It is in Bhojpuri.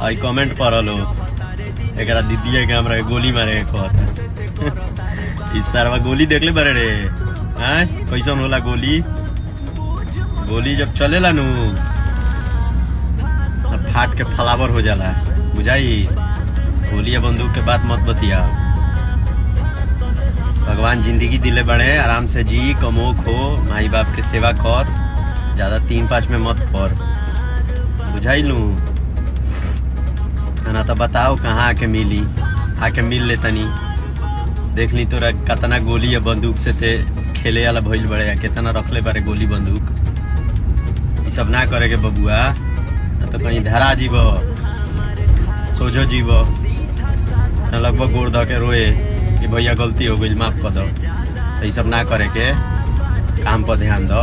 आई कमेंट पढ़ल हो एक दीदी के हमरा गोली मारे कहता इस सारवा गोली देख ले बारे रे हैं कैसन होला गोली गोली जब चलेला नु फाट के फ्लावर हो जाला बुझाई गोली या बंदूक के बात मत बतिया भगवान जिंदगी दिले बड़े आराम से जी कमो खो माई बाप के सेवा कर ज्यादा 3-5 में मत पड़ बुझाई लू ना तो बताओ कहाँ आके मिली आके मिल ले तनी देख ली तोरा कितना गोली या बंदूक से थे खेले वाला भइल बड़े कितना रखले बारे गोली बंदूक ये सब ना करे के बबुआ तो कहीं धरा जीव सोझो जीव लगभग गोड़ ध के रोए कि भैया गलती हो गई माफ कर दो तो ये सब ना करे के काम पर ध्यान दो।